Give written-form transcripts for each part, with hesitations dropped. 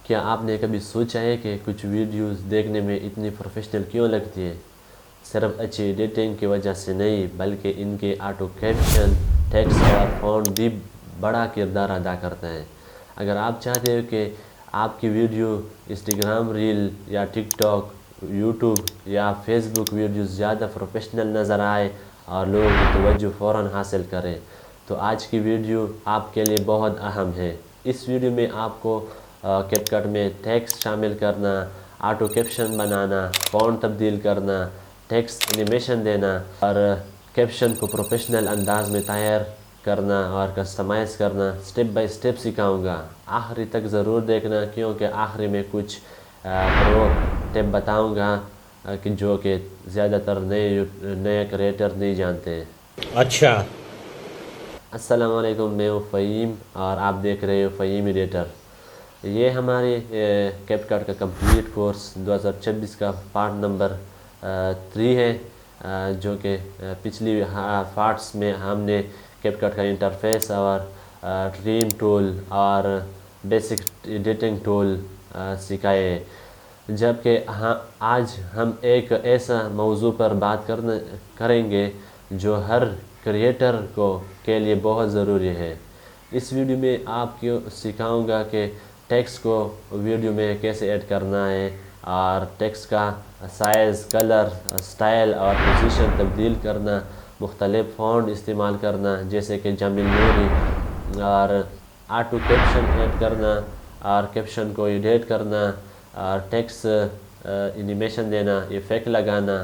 کیا آپ نے کبھی سوچا ہے کہ کچھ ویڈیوز دیکھنے میں اتنی پروفیشنل کیوں لگتی ہے؟ صرف اچھی ایڈیٹنگ کی وجہ سے نہیں، بلکہ ان کے آٹو کیپشن، ٹیکسٹ اور فونٹ بھی بڑا کردار ادا کرتے ہیں۔ اگر آپ چاہتے ہو کہ آپ کی ویڈیو انسٹاگرام ریل یا ٹک ٹاک، یوٹیوب یا فیس بک ویڈیوز زیادہ پروفیشنل نظر آئے اور لوگوں کی توجہ فوراً حاصل کرے، تو آج کی ویڈیو آپ کے لیے بہت اہم ہے۔ اس ویڈیو میں آپ کو کیپ کٹ میں ٹیکسٹ شامل کرنا، آٹو کیپشن بنانا، فونٹ تبدیل کرنا، ٹیکسٹ انیمیشن دینا اور کیپشن کو پروفیشنل انداز میں تیار کرنا اور کسٹمائز کرنا سٹیپ بائی سٹیپ سکھاؤں گا۔ آخری تک ضرور دیکھنا، کیونکہ آخری میں کچھ پرو ٹپ بتاؤں گا کہ جو کہ زیادہ تر نئے کریٹر نہیں جانتے۔ اچھا، السلام علیکم، میں ہوں فہیم اور آپ دیکھ رہے ہو فہیم ایڈیٹر۔ یہ ہماری کیپ کٹ کا کمپلیٹ کورس 2026 کا پارٹ نمبر 3 ہے، جو کہ پچھلی پارٹس میں ہم نے کیپ کٹ کا انٹرفیس اور ٹریم ٹول اور بیسک ایڈیٹنگ ٹول سکھائے، جبکہ آج ہم ایک ایسا موضوع پر بات کریں گے جو ہر کریٹر کے لیے بہت ضروری ہے۔ اس ویڈیو میں آپ کو سکھاؤں گا کہ ٹیکسٹ کو ویڈیو میں کیسے ایڈ کرنا ہے اور ٹیکسٹ کا سائز، کلر، سٹائل اور پوزیشن تبدیل کرنا، مختلف فونٹ استعمال کرنا جیسے کہ جامل نوری، اور آٹو کیپشن ایڈ کرنا اور کیپشن کو ایڈیٹ کرنا اور ٹیکسٹ انیمیشن دینا، ایفیکٹ لگانا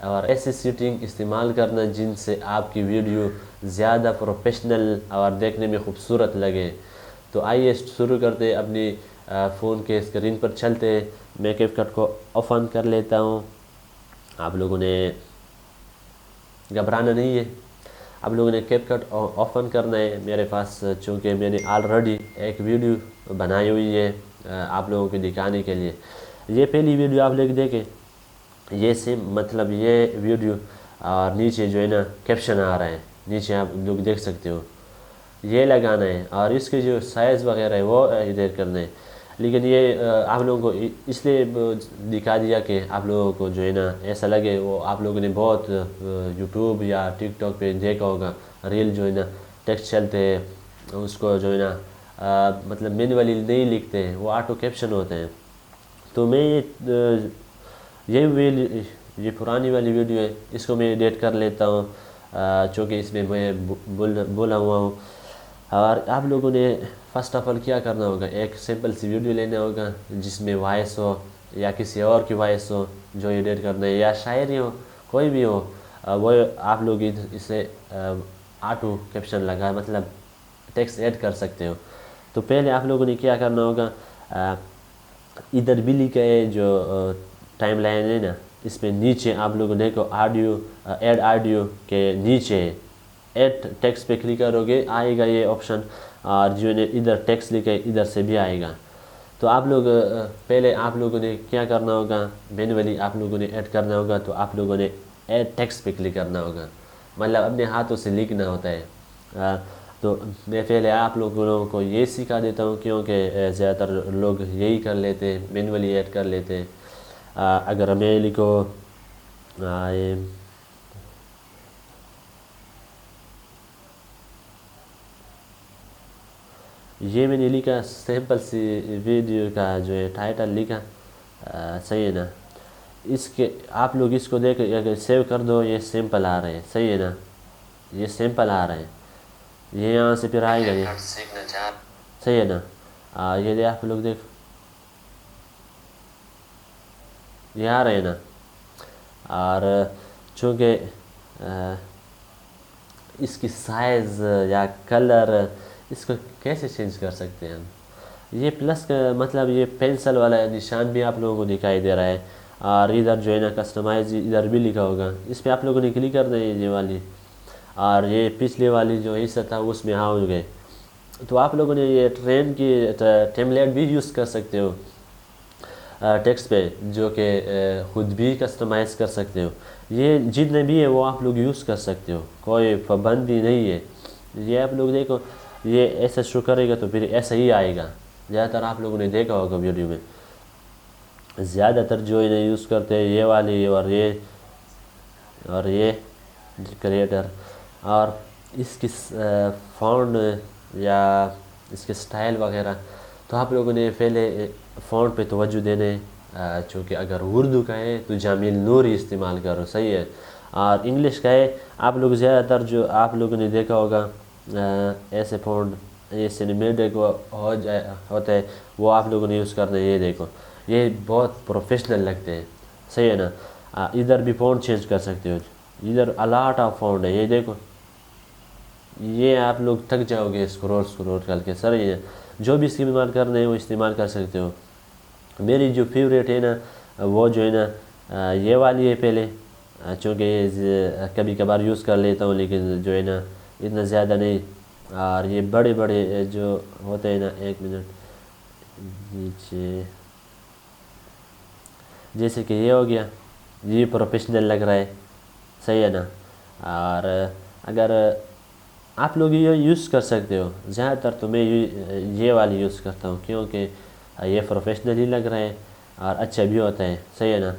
اور ایسی سیٹنگ استعمال کرنا جن سے آپ کی ویڈیو زیادہ پروفیشنل اور دیکھنے میں خوبصورت لگے۔ تو آئیے شروع کرتے، اپنی فون کے اسکرین پر چلتے۔ میں کیپ کٹ کو اوپن کر لیتا ہوں۔ آپ لوگوں نے گھبرانا نہیں ہے، آپ لوگوں نے کیپ کٹ اوپن کرنا ہے۔ میرے پاس چونکہ میں نے آلریڈی ایک ویڈیو بنائی ہوئی ہے آپ لوگوں کو دکھانے کے لیے۔ یہ پہلی ویڈیو آپ لوگ دیکھیں، یہ مطلب یہ ویڈیو اور نیچے جو ہے نا کیپشن آ رہا ہے، نیچے آپ لوگ دیکھ سکتے ہو، یہ لگانا ہے اور اس کے جو سائز وغیرہ ہے وہ ایڈٹ کرنا ہے۔ لیکن یہ آپ لوگوں کو اس لیے دکھا دیا کہ آپ لوگوں کو جو ہے نا ایسا لگے، وہ آپ لوگوں نے بہت یوٹیوب یا ٹک ٹاک پہ دیکھا ہوگا، ریل جو ہے نا ٹیکسٹ چلتے ہیں، اس کو جو ہے نا مطلب مینولی نہیں لکھتے ہیں، وہ آٹو کیپشن ہوتے ہیں۔ تو میں یہ پرانی والی ویڈیو ہے، اس کو میں ایڈٹ کر لیتا ہوں چونکہ اس میں بولا ہوا ہوں۔ اور آپ لوگوں نے فرسٹ آف آل کیا کرنا ہوگا، ایک سمپل سی ویڈیو لینا ہوگا جس میں وائس ہو یا کسی اور کی وائس ہو جو ایڈٹ کرنا ہے، یا شاعری ہو، کوئی بھی ہو، وہ آپ لوگ اسے آٹو کیپشن لگا مطلب ٹیکسٹ ایڈ کر سکتے ہو۔ تو پہلے آپ لوگوں نے کیا کرنا ہوگا، ادھر بھی لکھا ہے جو ٹائم لائن ہے نا، اس میں نیچے آپ لوگوں دیکھو آڈیو، ایڈ آڈیو کے نیچے ایڈ ٹیکسٹ پہ کلک کرو گے آئے گا یہ آپشن، اور جو نے ادھر ٹیکسٹ لکھا ہے ادھر سے بھی آئے گا۔ تو آپ لوگ پہلے آپ لوگوں نے کیا کرنا ہوگا، مینولی آپ لوگوں نے ایڈ کرنا ہوگا، تو آپ لوگوں نے ایڈ ٹیکسٹ پہ کلک کرنا ہوگا، مطلب اپنے ہاتھوں سے لکھنا ہوتا ہے۔ تو میں پہلے آپ لوگوں کو یہ سکھا دیتا ہوں کیونکہ زیادہ تر لوگ یہی کر لیتے ہیں، مینولی ایڈ کر لیتے ہیں۔ اگر میں لکھو یہ میں نے لکھا سمپل سی ویڈیو کا جو ہے ٹائٹل لکھا، صحیح ہے نا؟ اس کے آپ لوگ اس کو دیکھ اگر سیو کر دو، یہ سمپل آ رہے ہیں، صحیح ہے نا؟ یہ سمپل آ رہے ہیں، یہ یہاں سے پھر آئے گا، یہ صحیح ہے نا؟ یہ آپ لوگ دیکھ، یہ آ رہے ہیں نا؟ اور چونکہ اس کی سائز یا کلر اس کو کیسے چینج کر سکتے ہیں ہم، یہ پلس کا مطلب یہ پینسل والا نشان بھی آپ لوگوں کو دکھائی دے رہا ہے، اور ادھر جو ہے نا کسٹمائز ادھر بھی لکھا ہوگا، اس پہ آپ لوگوں نے کلک کرنا ہے یہ والی، اور یہ پچھلے والی جو حصہ تھا اس میں ہو گئے۔ تو آپ لوگوں نے یہ ٹرین کی ٹیمپلیٹ بھی یوز کر سکتے ہو ٹیکسٹ پہ، جو کہ خود بھی کسٹمائز کر سکتے ہو، یہ جتنے بھی ہے وہ آپ لوگ یوز کر سکتے ہو، کوئی پابندی نہیں ہے۔ یہ آپ لوگ دیکھو، یہ ایسا شو کرے گا تو پھر ایسا ہی آئے گا، زیادہ تر آپ لوگوں نے دیکھا ہوگا ویڈیو میں، زیادہ تر جو انہیں یوز کرتے ہیں یہ والی اور یہ کریٹر، اور اس کی فونٹ یا اس کے سٹائل وغیرہ. تو آپ لوگوں نے پہلے فونٹ پہ توجہ دینے، چونکہ اگر اردو کا ہے تو جمیل نوری استعمال کرو، صحیح ہے. اور انگلش کا ہے آپ لوگ زیادہ تر جو آپ لوگوں نے دیکھا ہوگا ایسے فونٹ یہ سینیمیٹک ہوتا ہے وہ آپ لوگوں نے یوز کرنا ہے. یہ دیکھو یہ بہت پروفیشنل لگتے ہیں، صحیح ہے نا. ادھر بھی فونٹ چینج کر سکتے ہو، ادھر الاٹ آف فونٹ ہے. یہ دیکھو یہ آپ لوگ تھک جاؤ گے اسکرول کر کے. سر یہ جو بھی استعمال کرنا ہے وہ استعمال کر سکتے ہو. میری جو فیوریٹ ہے نا وہ جو ہے نا یہ والی ہے پہلے، چونکہ یہ کبھی کبھار یوز کر لیتا ہوں لیکن جو ہے نا اتنا زیادہ نہیں. اور یہ بڑے بڑے جو ہوتے ہیں نا، ایک منٹ نیچے، جیسے کہ یہ ہو گیا، یہ پروفیشنل لگ رہا ہے، صحیح ہے نا. اور اگر آپ لوگ یہ یوز کر سکتے ہو، زیادہ تر تو میں یہ والی یوز کرتا ہوں کیونکہ یہ پروفیشنل ہی لگ رہا ہے اور اچھا بھی ہوتا ہے، صحیح ہے نا.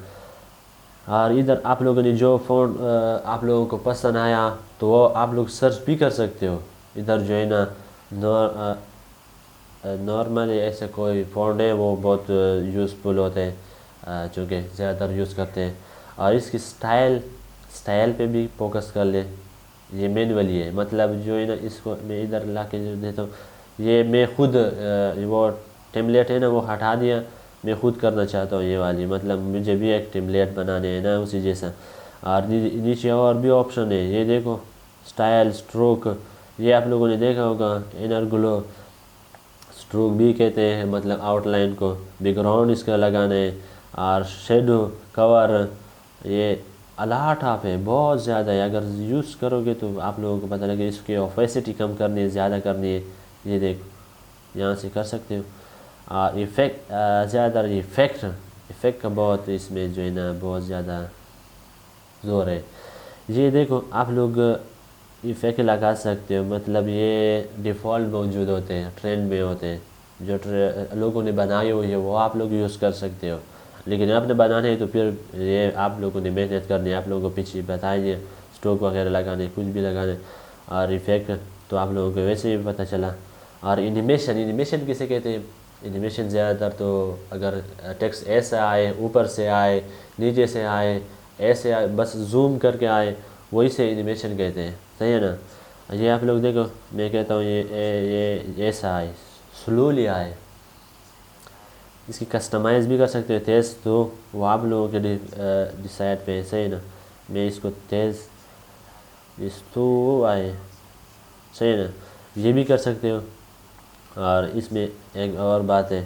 اور ادھر آپ لوگوں نے جو فون آپ لوگوں کو پسند آیا تو وہ آپ لوگ سرچ بھی کر سکتے ہو. ادھر جو ہے نا نارملی ایسے کوئی فونٹ ہے وہ بہت یوزفل ہوتے ہیں چونکہ زیادہ تر یوز کرتے ہیں. اور اس کی سٹائل پہ بھی فوکس کر لیں. یہ مینولی ہے، مطلب جو ہے نا اس کو میں ادھر لا کے جو دیتا ہوں، یہ میں خود وہ ٹیمپلیٹ ہے نا وہ ہٹا دیا، میں خود کرنا چاہتا ہوں یہ والی. مطلب مجھے بھی ایک ٹیمپلیٹ بنانے ہیں نا اسی جیسا. اور نیچے اور بھی آپشن ہے، یہ دیکھو سٹائل، سٹروک، یہ آپ لوگوں نے دیکھا ہوگا. انر گلو سٹروک بھی کہتے ہیں، مطلب آؤٹ لائن کو، بیک گراؤنڈ اس کا لگانے، اور شیڈو کور. یہ الاٹ آف ہے، بہت زیادہ ہے. اگر یوز کرو گے تو آپ لوگوں کو پتہ لگے اس کی اوپیسٹی کم کرنی ہے، زیادہ کرنی ہے. یہ دیکھو یہاں سے کر سکتے ہو. اور ایفیکٹ زیادہ تر ایفیکٹ کا بہت اس میں جو ہے نا بہت زیادہ زور ہے. یہ دیکھو آپ لوگ ایفیکٹ لگا سکتے ہو، مطلب یہ ڈیفالٹ موجود ہوتے ہیں، ٹرینڈ میں ہوتے ہیں، جو لوگوں نے بنائی ہوئی ہے وہ آپ لوگ یوز کر سکتے ہو. لیکن آپ نے بنانے ہیں تو پھر یہ آپ لوگوں نے محنت کرنی ہے. آپ لوگوں کو پیچھے بتائیے اسٹروک وغیرہ لگانے، کچھ بھی لگانے. اور ایفیکٹ تو آپ لوگوں کو ویسے ہی پتہ چلا. اور انیمیشن کسے کہتے ہیں؟ انیمیشن زیادہ تر تو اگر ٹیکسٹ ایسے آئے، اوپر سے آئے، نیچے سے آئے، ایسے آئے، بس زوم کر کے آئے، وہی سے انیمیشن کہتے ہیں، صحیح ہے نا. یہ آپ لوگ دیکھو میں کہتا ہوں یہ ایسا آئے، سلولی آئے. اس کی کسٹمائز بھی کر سکتے ہیں تیز، تو وہ آپ لوگوں کے ڈیسائیڈ پہ ہے، صحیح ہے نا. میں اس کو تیز اس تو آئے، صحیح ہے نا، یہ بھی کر سکتے ہو. اور اس میں ایک اور بات ہے،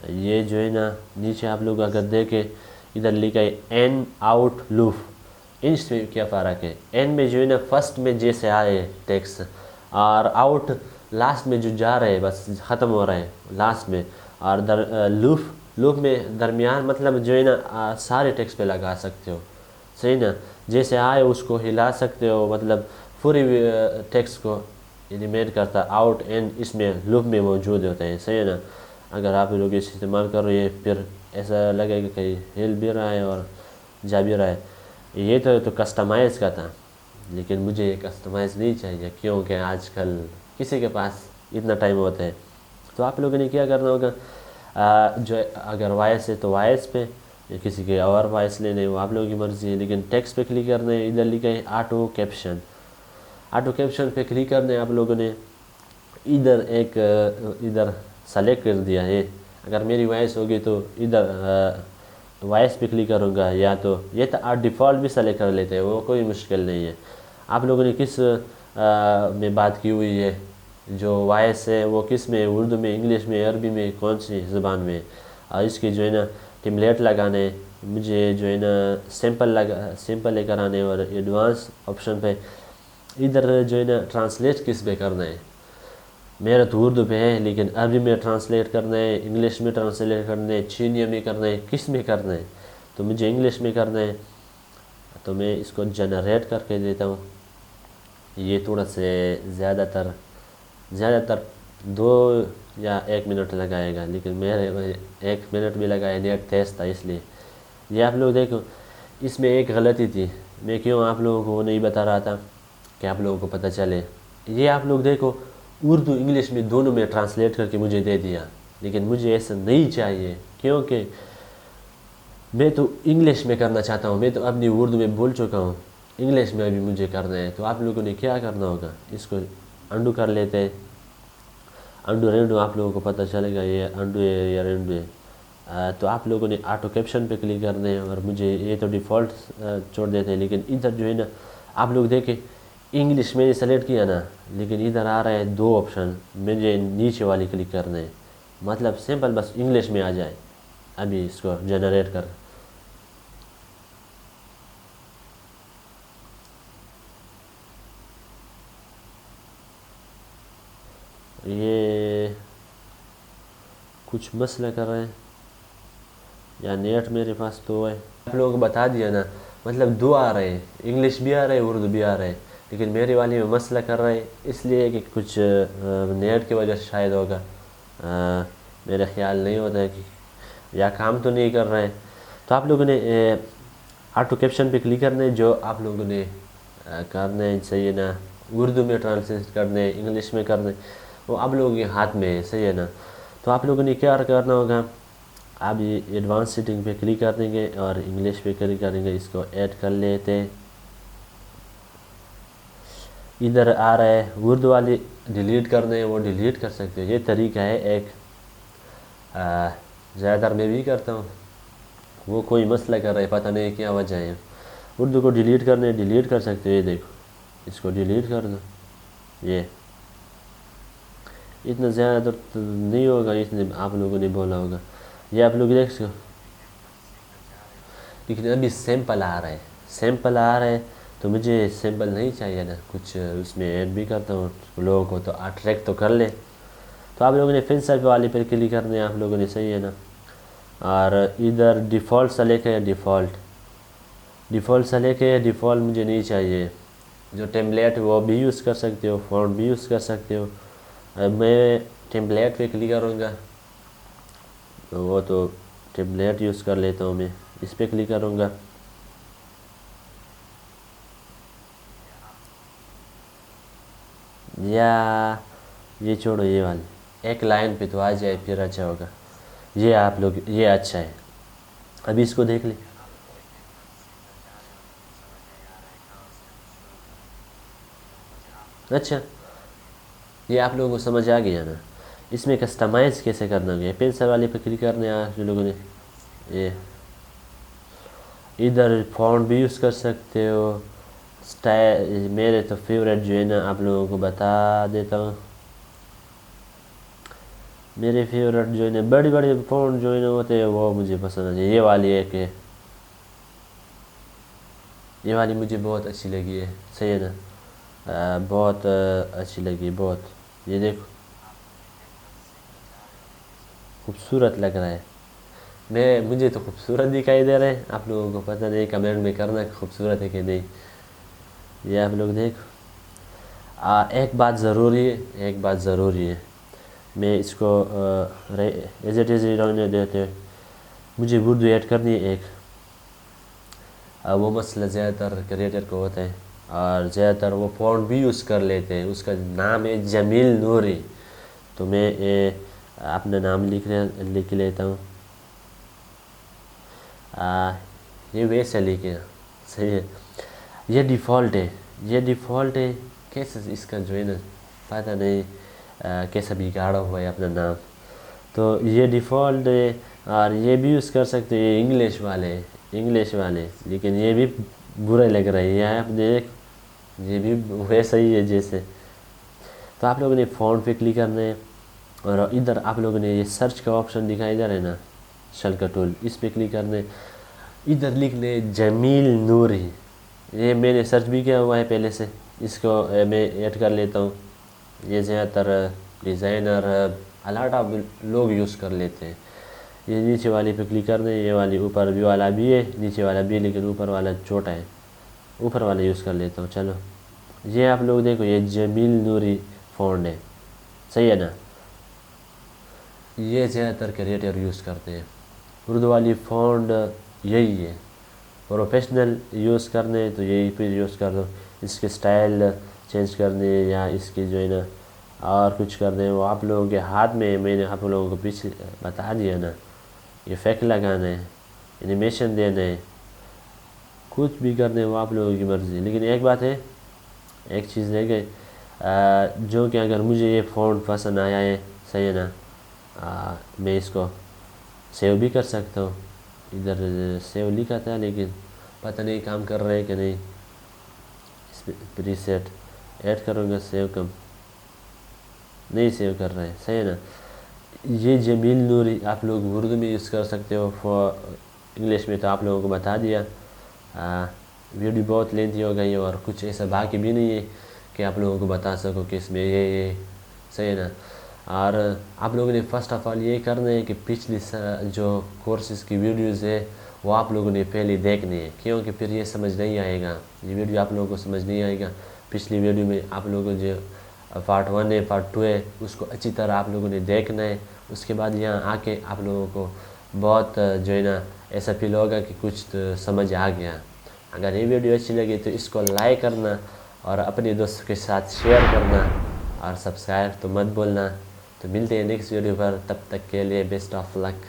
یہ جو ہے نا نیچے آپ لوگ اگر دیکھیں ادھر لکھا ہے این آؤٹ لوپ. اس میں کیا فرق ہے؟ این میں جو ہے نا فرسٹ میں جیسے آئے ٹیکسٹ، اور آؤٹ لاسٹ میں جو جا رہے بس ختم ہو رہے ہیں لاسٹ میں. اور لوپ میں درمیان، مطلب جو ہے نا سارے ٹیکسٹ پہ لگا سکتے ہو، صحیح نا. جیسے آئے اس کو ہلا سکتے ہو، مطلب پوری ٹیکسٹ کو انیمیٹ کرتا. آؤٹ اینڈ اس میں لوپ میں موجود ہوتے ہیں، صحیح ہے نا. اگر آپ لوگ اس استعمال کرو یہ پھر ایسا لگے کہ کہیں ہل بھی رہا ہے اور جا بھی رہا ہے. یہ تو کسٹمائز کا تھا، لیکن مجھے یہ کسٹمائز نہیں چاہیے کیونکہ آج کل کسی کے پاس اتنا ٹائم ہوتا ہے. تو آپ لوگوں نے کیا کرنا ہوگا، جو اگر وائس ہے تو وائس پہ، یا کسی کے اور وائس لینے وہ آپ لوگوں کی مرضی ہے. لیکن ٹیکسٹ پہ کلک کرنا ہے، ادھر لکھا ہے آٹو کیپشن پہ کلک کرنا ہے. آپ لوگوں نے ادھر سلیکٹ کر دیا ہے. اگر میری وائس ہوگی تو ادھر وائس پہ کلک کروں گا، یا تو یہ تو ڈیفالٹ بھی سلیکٹ کر لیتے ہیں، وہ کوئی مشکل نہیں ہے. آپ لوگوں نے کس میں بات کی ہوئی ہے، جو وائس ہے وہ کس میں، اردو میں، انگلش میں، عربی میں، کون سی زبان میں. اور اس کی جو ہے نا ٹیمپلیٹ لگانے، مجھے جو ہے نا سمپل لے کر آنے. اور ایڈوانس آپشن پہ ادھر جو ہے نا ٹرانسلیٹ کس پہ کرنا ہے. میرا تو اردو پہ ہے، لیکن عربی میں ٹرانسلیٹ کرنا ہے، انگلش میں ٹرانسلیٹ کرنا ہے، چینی میں کرنا ہے، کس میں کرنا ہے. تو مجھے انگلش میں کرنا ہے، تو میں اس کو جنریٹ کر کے دیتا ہوں. یہ تھوڑا سے زیادہ تر 2 یا 1 منٹ لگائے گا، لیکن میرے 1 منٹ بھی لگایا، نیٹ تیز تھا اس لیے۔ یہ آپ لوگ دیکھو، اس میں ایک غلطی تھی، میں کیوں آپ لوگوں کو وہ نہیں بتا رہا تھا کہ آپ لوگوں کو پتہ چلے۔ یہ آپ لوگ دیکھو، اردو انگلش میں دونوں میں ٹرانسلیٹ کر کے مجھے دے دیا، لیکن مجھے ایسا نہیں چاہیے، کیونکہ میں تو انگلش میں کرنا چاہتا ہوں، میں تو اپنی اردو میں بول چکا ہوں، انگلش میں بھی مجھے کرنا ہے۔ تو آپ لوگوں نے کیا کرنا ہوگا، اس کو انڈو کر لیتے ہیں، انڈو رینڈو آپ لوگوں کو پتہ چلے گا یہ انڈو ہے یا رینڈو ہے۔ تو آپ لوگوں نے آٹو کیپشن پہ کلک کرنا ہے، اور مجھے یہ تو ڈیفالٹ چھوڑ دیتے ہیں، لیکن ادھر جو ہے نا آپ لوگ دیکھیں، انگلش میں نے سلیکٹ کیا نا، لیکن ادھر آ رہا ہے 2 آپشن، مجھے نیچے والی کلک کرنا ہے، مطلب سمپل بس انگلش میں آ جائے۔ ابھی اس کو جنریٹ کر، یہ کچھ مسئلہ کر رہے ہیں یا نیٹ میرے پاس تو ہے، آپ لوگوں کو بتا دیا نا، مطلب 2 آ رہے ہیں، انگلش بھی آ رہے ہیں، اردو بھی آ رہے ہیں، لیکن میرے والی میں مسئلہ کر رہے ہیں، اس لیے کہ کچھ نیٹ کی وجہ سے شاید ہوگا، میرے خیال نہیں ہوتا ہے کہ یا کام تو نہیں کر رہے ہیں۔ تو آپ لوگوں نے آٹو کیپشن پہ کلک کرنا ہے، جو آپ لوگوں نے کرنا ہے، صحیح ہے نا، اردو میں ٹرانسلیٹ کرنا ہے، انگلش میں کرنا ہے، وہ آپ لوگوں کے ہاتھ میں ہے، صحیح ہے نا۔ تو آپ لوگوں نے کیا کرنا ہوگا، آپ یہ ایڈوانس سیٹنگ پہ کلک کر دیں گے اور انگلش پہ کلک کریں گے، اس کو ایڈ کر لیتے ہیں۔ ادھر آ رہا ہے اردو والی ڈیلیٹ کرنے، وہ ڈیلیٹ کر سکتے ہو، یہ طریقہ ہے ایک، زیادہ تر میں بھی کرتا ہوں، وہ کوئی مسئلہ کر رہا ہے، پتہ نہیں کیا وجہ ہے۔ اردو کو ڈیلیٹ کرنے ڈیلیٹ کر سکتے ہو، یہ دیکھو، اس کو ڈیلیٹ کر دو، یہ اتنا زیادہ تو نہیں ہوگا، اتنے آپ لوگوں نے بولا ہوگا، یہ آپ لوگ دیکھ سکو، لیکن ابھی سیمپل آ رہا ہے، سیمپل آ رہا ہے، تو مجھے سیمپل نہیں چاہیے نا، کچھ اس میں ایڈ بھی کرتا ہوں لوگوں کو، تو اٹریکٹ تو کر لے۔ تو آپ لوگوں نے فنسر والی پر کلک کرنے، آپ لوگوں نے، صحیح ہے نا، اور ادھر ڈیفالٹ سے لے کے ڈیفالٹ سے لے کے ڈیفالٹ مجھے نہیں چاہیے، جو ٹیمپلیٹ وہ بھی یوز کر سکتے ہو، فونٹ بھی یوز کر سکتے ہو۔ میں ٹیمپلیٹ پہ کلک کروں گا، وہ تو ٹیمپلیٹ یوز کر لیتا ہوں، میں اس پہ کلک کروں گا، یا یہ چھوڑو، یہ والی ایک لائن پہ تو آ جائے پھر اچھا ہوگا، یہ آپ لوگ، یہ اچھا ہے، ابھی اس کو دیکھ لیں۔ اچھا، یہ آپ لوگوں کو سمجھ آ گیا نا، اس میں کسٹمائز کیسے کرنا ہے، پینسل والے پہ کلک کرنے آپ لوگوں نے، یہ ادھر فونٹ بھی یوز کر سکتے ہو، سٹائل میرے تو فیوریٹ جو ہے نا آپ لوگوں کو بتا دیتا ہوں، میرے فیوریٹ جو ہے نا بڑی بڑی فونٹ جو ہے نا ہوتے ہیں، وہ مجھے پسند ہے، یہ والی ایک ہے، یہ والی مجھے بہت اچھی لگی ہے، صحیح ہے نا، بہت اچھی لگی، بہت، یہ دیکھو خوبصورت لگ رہا ہے، مجھے تو خوبصورت دکھائی دے رہے ہیں، آپ لوگوں کو پتہ نہیں، کمنٹ میں کرنا کہ خوبصورت ہے کہ نہیں۔ یہ آپ لوگ دیکھو، ایک بات ضروری ہے، ایک بات ضروری ہے، میں اس کو ایز اٹ از رہنے دیتے ہیں، مجھے اردو ایڈ کرنی ہے ایک، وہ مسئلہ زیادہ تر کریٹر کو ہوتا ہے، اور زیادہ تر وہ فونٹ بھی یوز کر لیتے ہیں، اس کا نام ہے جمیل نوری، تو میں اپنا نام لکھ لیتا ہوں، یہ ویسے لکھے، صحیح ہے، یہ ڈیفالٹ ہے، یہ ڈیفالٹ ہے، کیسے اس کا جو ہے نا پتہ نہیں کیسا بگاڑا ہوا ہے اپنا نام، تو یہ ڈیفالٹ ہے، اور یہ بھی یوز کر سکتے ہیں، انگلش والے، لیکن یہ بھی برے لگ رہے ہیں، یہ آپ دیکھ، یہ بھی ویسا ہی ہے جیسے، تو آپ لوگوں نے فونٹ پہ کلک کرنا ہے، اور ادھر آپ لوگوں نے یہ سرچ کا آپشن دکھائی دے رہا ہے نا، شل کا ٹول، اس پہ کلک کرنا ہے، ادھر لکھ لیں جمیل نوری، یہ میں نے سرچ بھی کیا ہوا ہے پہلے سے، اس کو میں ایڈ کر لیتا ہوں، یہ زیادہ تر ڈیزائنر الاٹ آف لوگ یوز کر لیتے ہیں۔ یہ نیچے والی پہ کلک کرنا ہے، یہ والی اوپر بھی والا بھی ہے، نیچے والا بھی ہے، لیکن اوپر والا چھوٹا ہے، اوپر والا یوز کر لیتا ہوں، چلو، یہ آپ لوگ دیکھو، یہ جمیل نوری فونٹ ہے، صحیح ہے نا، یہ زیادہ تر کریٹر یوز کرتے ہیں. اردو والی فونٹ یہی ہے. پروفیشنل یوز کرنے تو یہی پھر یوز کر دو. اس کے سٹائل چینج کرنے یا اس کی جو ہے نا اور کچھ کرنے وہ آپ لوگوں کے ہاتھ میں. میں نے آپ لوگوں کو پیچھے بتا دیا نا. یہ فیک لگانا ہے, انیمیشن دینا ہے, کچھ بھی کرنے وہ آپ لوگوں کی مرضی. لیکن ایک بات ہے, ایک چیز ہے کہ جو کہ اگر مجھے یہ فونٹ پسند آیا ہے صحیح ہے نا, میں اس کو سیو بھی کر سکتا ہوں. ادھر سیو لکھا تھا لیکن پتہ نہیں کام کر رہے کہ نہیں. اس پہ پریسیٹ ایڈ کروں گا, سیو کم نہیں سیو کر رہے, صحیح ہے نا. یہ جمیل نوری آپ لوگ اردو میں یوز کر سکتے ہو, انگلش میں تو آپ لوگوں کو بتا دیا. ویڈیو بہت لینتھی ہو گئی اور کچھ ایسا باقی بھی نہیں ہے کہ آپ لوگوں کو بتا سکو کہ اس میں یہ صحیح ہے نا. اور آپ لوگوں نے فرسٹ آف آل یہ کرنا ہے کہ پچھلی جو کورسز کی ویڈیوز ہے وہ آپ لوگوں نے پہلے دیکھنی ہے, کیونکہ پھر یہ سمجھ نہیں آئے گا. یہ ویڈیو آپ لوگوں کو سمجھ نہیں آئے گا. پچھلی ویڈیو میں آپ لوگوں جو پارٹ 1 ہے پارٹ 2 ہے اس کو اچھی طرح آپ لوگوں نے دیکھنا ہے. اس کے بعد یہاں آ کے آپ لوگوں کو بہت جو ہے نا ایسا فیل ہوگا کہ کچھ تو سمجھ آ گیا. اگر یہ ویڈیو اچھی لگی تو اس کو لائک کرنا اور اپنے دوستوں کے ساتھ شیئر کرنا اور سبسکرائب تو مت بولنا. تو ملتے ہیں نیکسٹ ویڈیو پر, تب تک کے لیے بیسٹ آف لک.